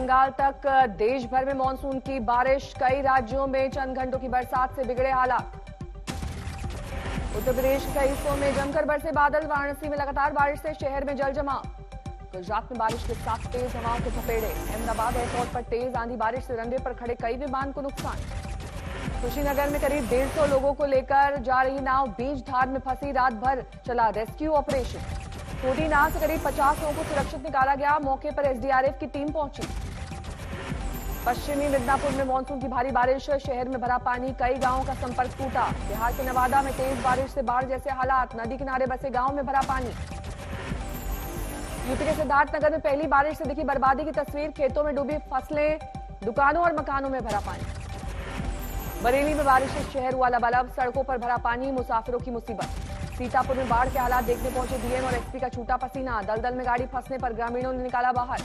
बंगाल तक देश भर में मानसून की बारिश, कई राज्यों में चंद घंटों की बरसात से बिगड़े हालात। उत्तर प्रदेश के कई हिस्सों में जमकर बरसे बादल, वाराणसी में लगातार बारिश से शहर में जल जमाव। गुजरात में बारिश के साथ तेज हवाओं के थपेड़े, अहमदाबाद एयरपोर्ट पर तेज आंधी बारिश से रनवे पर खड़े कई विमान को नुकसान। कुशीनगर में करीब 150 लोगों को लेकर जा रही नाव बीच धार में फंसी, रात भर चला रेस्क्यू ऑपरेशन। छोटी नाव से करीब 50 लोगों को सुरक्षित निकाला गया, मौके पर एसडीआरएफ की टीम पहुंची। पश्चिमी मिदनापुर में मानसून की भारी बारिश, शहर में भरा पानी, कई गांवों का संपर्क टूटा। बिहार के नवादा में तेज बारिश से बाढ़ जैसे हालात, नदी किनारे बसे गांव में भरा पानी। यूपी के सिद्धार्थनगर में पहली बारिश से दिखी बर्बादी की तस्वीर, खेतों में डूबी फसलें, दुकानों और मकानों में भरा पानी। बरेली में बारिश से शहर हुआ लबालब, सड़कों पर भरा पानी, मुसाफिरों की मुसीबत। सीतापुर में बाढ़ के हालात देखने पहुंचे डीएम और एसपी का छूटा पसीना, दलदल में गाड़ी फंसने पर ग्रामीणों ने निकाला बाहर।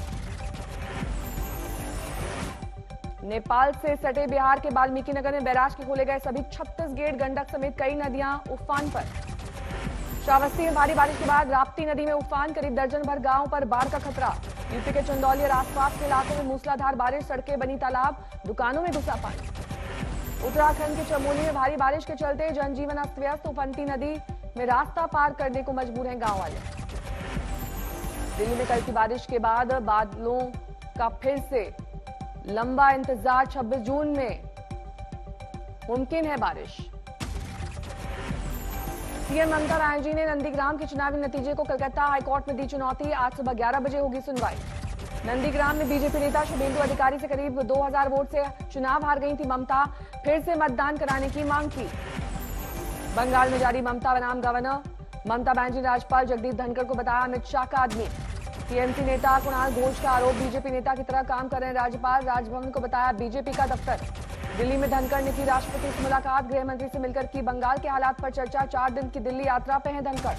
नेपाल से सटे बिहार के वाल्मीकि नगर में बैराज के खोले गए सभी 36 गेट, गंडक समेत कई नदियां उफान पर। श्रावस्ती में भारी बारिश के बाद राप्ती नदी में उफान, करीब दर्जन भर गांव पर बाढ़ का खतरा। यूपी के चंदौली और आसपास के इलाकों में मूसलाधार बारिश, सड़कें बनी तालाब, दुकानों में घुसा पानी। उत्तराखंड के चमोली में भारी बारिश के चलते जनजीवन अस्त व्यस्त, उफनती नदी में रास्ता पार करने को मजबूर हैं गांव वाले। दिल्ली में कल की बारिश के बाद बादलों का फिर से लंबा इंतजार, 26 जून में मुमकिन है बारिश। सीएम ममता बनर्जी ने नंदीग्राम के चुनावी नतीजे को कलकत्ता हाईकोर्ट में दी चुनौती, आज सुबह 11 बजे होगी सुनवाई। नंदीग्राम में बीजेपी नेता शुभेंदु अधिकारी से करीब 2000 वोट से चुनाव हार गई थी ममता, फिर से मतदान कराने की मांग की। बंगाल में जारी ममता बनाम गवर्नर, ममता बनर्जी ने राज्यपाल जगदीप धनखड़ को बताया अमित शाह का आदमी। टीएमसी नेता कुणाल घोष का आरोप, बीजेपी नेता की तरह काम कर रहे हैं राज्यपाल, राजभवन को बताया बीजेपी का दफ्तर। दिल्ली में धनखड़ ने की राष्ट्रपति से मुलाकात, गृह मंत्री से मिलकर की बंगाल के हालात पर चर्चा, 4 दिन की दिल्ली यात्रा पे हैं धनखड़।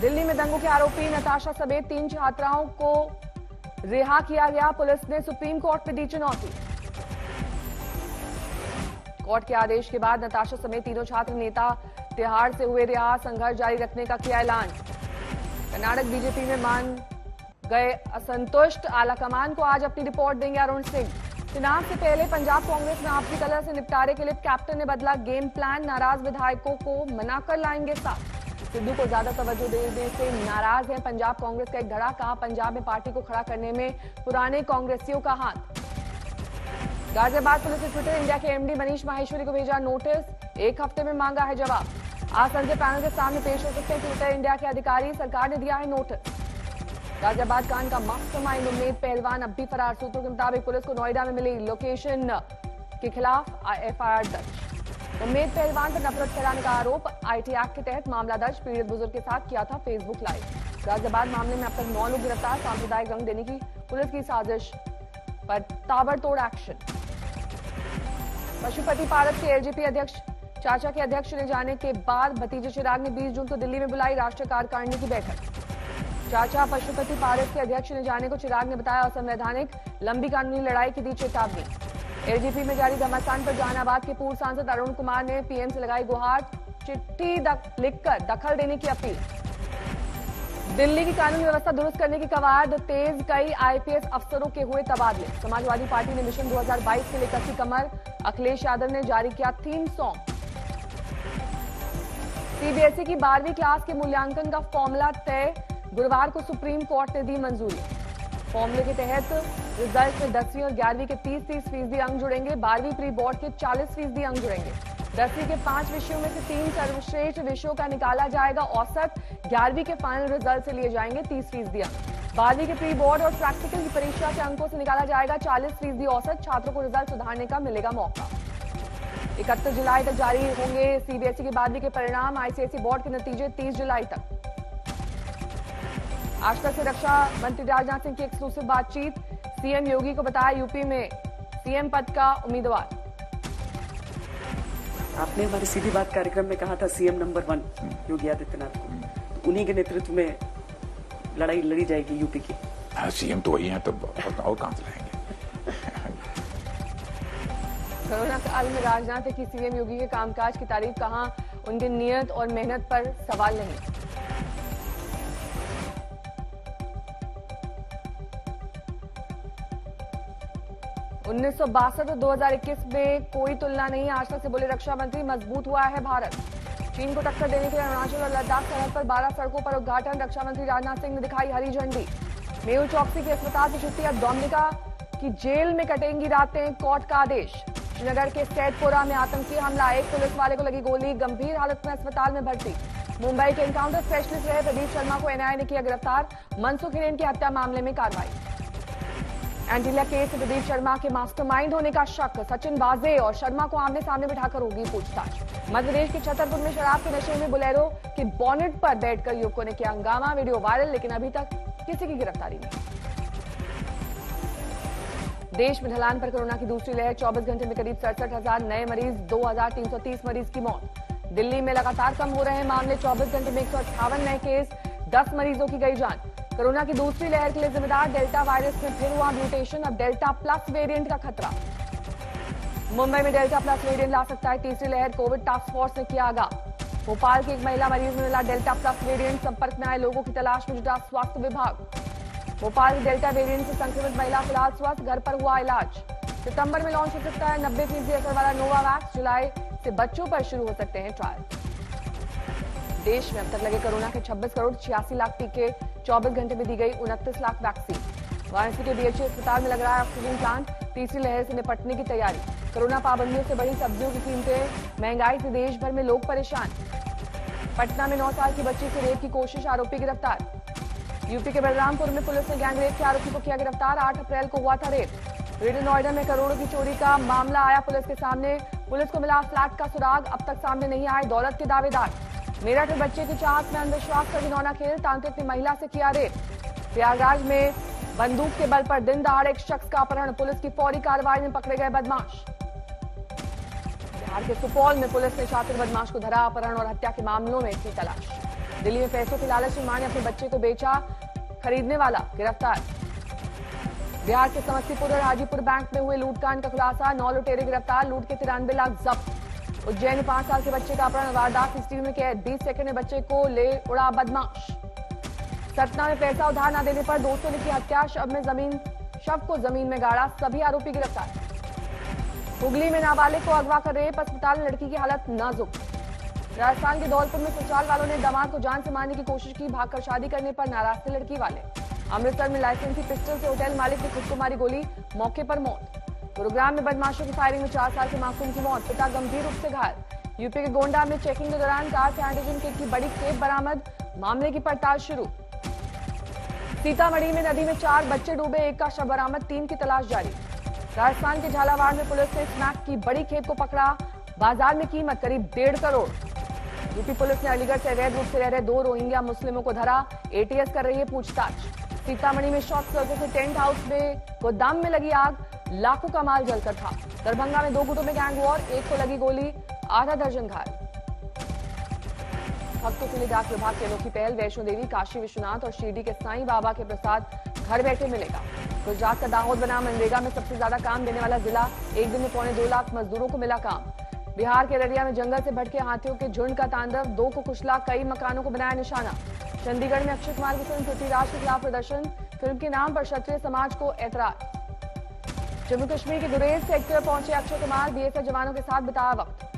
दिल्ली में दंगों के आरोपी नताशा समेत 3 छात्राओं को रिहा किया गया, पुलिस ने सुप्रीम कोर्ट में दी चुनौती। कोर्ट के आदेश के बाद नताशा समेत तीनों छात्र नेता तिहाड़ से हुए रिहा, संघर्ष जारी रखने का किया ऐलान। कर्नाटक बीजेपी में मान गए असंतुष्ट, आलाकमान को आज अपनी रिपोर्ट देंगे अरुण सिंह। चुनाव से पहले पंजाब कांग्रेस में आपसी कलह से निपटारे के लिए कैप्टन ने बदला गेम प्लान, नाराज विधायकों को मनाकर लाएंगे साथ। सिद्धू को ज्यादा तवज्जो देने से नाराज है पंजाब कांग्रेस का एक धड़ा, कहा पंजाब में पार्टी को खड़ा करने में पुराने कांग्रेसियों का हाथ। गाजियाबाद पुलिस ने ट्विटर इंडिया के एमडी मनीष माहेश्वरी को भेजा नोटिस, 1 हफ्ते में मांगा है जवाब। आज संजय पैनल के सामने पेश हो सकते हैं ट्विटर इंडिया के अधिकारी, सरकार ने दिया है नोटिस। गाजियाबाद कांड का मास्टरमाइंड उम्मेद पहलवान अब भी फरार, सूत्रों के मुताबिक पुलिस को नोएडा में मिली लोकेशन के खिलाफ एफआईआर दर्ज। उम्मेद पहलवान पर नफरत फैलाने का आरोप, आईटी एक्ट के तहत मामला दर्ज, पीड़ित बुजुर्ग के साथ किया था फेसबुक लाइव। गाजियाबाद मामले में अब तक 9 लोग गिरफ्तार, सांप्रदायिक रंग देने की पुलिस की साजिश पर ताबड़तोड़ एक्शन। पशुपति पारस के एलजेपी अध्यक्ष चाचा के अध्यक्ष चुने जाने के बाद भतीजे चिराग ने 20 जून को दिल्ली में बुलाई राष्ट्रीय कार्यकारिणी की बैठक। चाचा पशुपति पारस के अध्यक्ष चुने जाने को चिराग ने बताया असंवैधानिक, लंबी कानूनी लड़ाई की दी चेतावनी। एलजेपी में जारी घमासान पर जहानाबाद के पूर्व सांसद अरुण कुमार ने पीएम से लगाई गुहार, चिट्ठी लिखकर दखल देने की अपील। दिल्ली की कानून व्यवस्था दुरुस्त करने की कवायद तेज, कई आईपीएस अफसरों के हुए तबादले। समाजवादी पार्टी ने मिशन 2022 के लिए कसी कमर, अखिलेश यादव ने जारी किया थीम सॉन्ग। सीबीएसई की 12वीं क्लास के मूल्यांकन का फॉर्मूला तय, गुरुवार को सुप्रीम कोर्ट ने दी मंजूरी। फॉर्मूले के तहत रिजल्ट में 10वीं और 11वीं के 30-30% अंक जुड़ेंगे, 12वीं प्री बोर्ड के 40% अंक जुड़ेंगे। 10वीं के 5 विषयों में से 3 सर्वश्रेष्ठ विषयों का निकाला जाएगा औसत, 11वीं के फाइनल रिजल्ट से लिए जाएंगे 30% अंक। 12वीं के प्री बोर्ड और प्रैक्टिकल की परीक्षा के अंकों से निकाला जाएगा 40% औसत, छात्रों को रिजल्ट सुधारने का मिलेगा मौका। 31 जुलाई तक जारी होंगे सीबीएसई के 12वीं के परिणाम, आईसीएसई बोर्ड के नतीजे 30 जुलाई तक। आज तक से रक्षा मंत्री राजनाथ सिंह की एक्सक्लूसिव बातचीत, सीएम योगी को बताया यूपी में सीएम पद का उम्मीदवार। आपने हमारे सीधी बात कार्यक्रम में कहा था सीएम नंबर 1 योगी आदित्यनाथ को, तो उन्हीं के नेतृत्व में लड़ाई लड़ी जाएगी यूपी की। सीएम तो वही है, तो और कहां से लाएंगे। कोरोना काल में राजनाथ की सीएम योगी के कामकाज की तारीफ, कहा उनकी नियत और मेहनत पर सवाल नहीं। 1962 और 2021 में कोई तुलना नहीं, आज तक से बोले रक्षा मंत्री। मजबूत हुआ है भारत। चीन को टक्कर देने के लिए अरुणाचल और लद्दाख सरहद पर 12 सड़कों पर उद्घाटन, रक्षा मंत्री राजनाथ सिंह ने दिखाई हरी झंडी। मेहुल चौकसी की अस्पताल की छुट्टी, अब डोमिनिका की जेल में कटेंगी रातें, कोर्ट का आदेश। श्रीनगर के सैदपुरा में आतंकी हमला, एक पुलिस वाले को लगी गोली, गंभीर हालत में अस्पताल में भर्ती। मुंबई के एनकाउंटर स्पेशलिस्ट रहे प्रदीप शर्मा को एनआईए ने किया गिरफ्तार, मनसुख हिरेन की हत्या मामले में कार्रवाई। एंटीलिया केस में प्रदीप शर्मा के मास्टरमाइंड होने का शक, सचिन वाजे और शर्मा को आमने सामने बिठाकर होगी पूछताछ। मध्य प्रदेश के छतरपुर में शराब के नशे में बोलेरो के बॉनेट पर बैठकर युवकों ने किया हंगामा, वीडियो वायरल, लेकिन अभी तक किसी की गिरफ्तारी नहीं। देश में ढलान पर कोरोना की दूसरी लहर, 24 घंटे में करीब 67,000 नए मरीज, 2,330 मरीज की मौत। दिल्ली में लगातार कम हो रहे हैं मामले, 24 घंटे में 158 नए केस, 10 मरीजों की गई जान। कोरोना की दूसरी लहर के लिए जिम्मेदार डेल्टा वायरस में फिर हुआ म्यूटेशन, अब डेल्टा प्लस वेरिएंट का खतरा। मुंबई में डेल्टा प्लस वेरिएंट ला सकता है तीसरी लहर, कोविड टास्क फोर्स ने किया आगाह। भोपाल की एक महिला मरीज में मिला डेल्टा प्लस वेरिएंट, संपर्क में आए लोगों की तलाश में जुटा स्वास्थ्य विभाग। भोपाल की डेल्टा वेरिएंट से संक्रमित महिला फिलहाल स्वस्थ, घर पर हुआ इलाज। सितंबर में लॉन्च हो सकता है 90% असर वाला नोवावैक्स, जुलाई से बच्चों पर शुरू हो सकते हैं ट्रायल। देश में अब तक लगे कोरोना के 26 करोड़ 86 लाख टीके, 24 घंटे में दी गई 29 लाख वैक्सीन। वाराणसी के बीएचयू अस्पताल में लग रहा है ऑक्सीजन प्लांट, तीसरी लहर से निपटने की तैयारी। कोरोना पाबंदियों से बढ़ी सब्जियों की कीमतें, महंगाई से देश भर में लोग परेशान। पटना में 9 साल की बच्ची से रेप की कोशिश, आरोपी गिरफ्तार। यूपी के बलरामपुर में पुलिस ने गैंगरेप के आरोपी को किया गिरफ्तार, 8 अप्रैल को हुआ था रेप। ग्रेटर नोएडा में करोड़ों की चोरी का मामला आया पुलिस के सामने, पुलिस को मिला फ्लैट का सुराग, अब तक सामने नहीं आए दौलत के दावेदार। मेरठ में बच्चे की चाहत में अंधविश्वास का घिनौना खेल, तांत्रिक ने महिला से किया रेप। प्रयागराज में बंदूक के बल पर दिन दहाड़े एक शख्स का अपहरण, पुलिस की फौरी कार्रवाई में पकड़े गए बदमाश। बिहार के सुपौल में पुलिस ने शातिर बदमाश को धरा, अपहरण और हत्या के मामलों में थी तलाश। दिल्ली में पैसों की लालच में मां ने अपने बच्चे को बेचा, खरीदने वाला गिरफ्तार। बिहार के समस्तीपुर और हाजीपुर बैंक में हुए लूटकांड का खुलासा, 9 लुटेरे गिरफ्तार, लूट के 93 लाख जब्त। उज्जैन में 5 साल के बच्चे का अपहरण, वारदात सीसीटीवी में कैद, 20 सेकंड में बच्चे को ले उड़ा बदमाश। सतना में पैसा उधार न देने पर दोस्तों ने की हत्या, शव को जमीन में गाड़ा, सभी आरोपी गिरफ्तार। हुगली में नाबालिग को अगवा कर रेप, अस्पताल में लड़की की हालत नाजुक। राजस्थान के धौलपुर में ससुराल वालों ने दामाद को जान से मारने की कोशिश की, भागकर शादी करने पर नाराज थे लड़की वाले। अमृतसर में लाइसेंसी पिस्टल से होटल मालिक ने खुद को मारी गोली, मौके पर मौत। गुरुग्राम में बदमाशों की फायरिंग में 4 साल के मासूम की मौत, पिता गंभीर रूप से घायल। यूपी के गोंडा में चेकिंग के दौरान कार से एंटीजन किट की बड़ी खेप बरामद, मामले की पड़ताल शुरू। सीतामढ़ी में नदी में 4 बच्चे डूबे, 1 का शव बरामद, 3 की तलाश जारी। राजस्थान के झालावाड़ में पुलिस ने स्नैक की बड़ी खेप को पकड़ा, बाजार में कीमत करीब 1.5 करोड़। यूपी पुलिस ने अलीगढ़ से अवैध रूप से रह रहे 2 रोहिंग्या मुस्लिमों को धरा, एटीएस कर रही है पूछताछ। सीतामढ़ी में शॉर्ट सर्किट से टेंट हाउस में गोदाम में लगी आग, लाखों का माल जलकर था। दरभंगा में 2 गुटों में गैंग वॉर, 1 को लगी गोली, आधा दर्जन घायल। भक्तों के लिए डाक विभाग की अनोखी पहल, वैष्णो देवी, काशी विश्वनाथ और शिरडी के साईं बाबा के प्रसाद घर बैठे मिलेगा। गुजरात का दाहोद बना मनरेगा में सबसे ज्यादा काम देने वाला जिला, एक दिन में 2.25 लाख मजदूरों को मिला काम। बिहार के अररिया में जंगल से भटके हाथियों के झुंड का तांडव, 2 को कुचला, कई मकानों को बनाया निशाना। चंडीगढ़ में अक्षय कुमार की फिल्म पृथ्वीराज के खिलाफ प्रदर्शन, फिल्म के नाम पर क्षत्रिय समाज को ऐतराज। जम्मू कश्मीर के गुरेज सेक्टर पहुंचे अक्षय कुमार, बीएसएफ जवानों के साथ बिताया वक्त।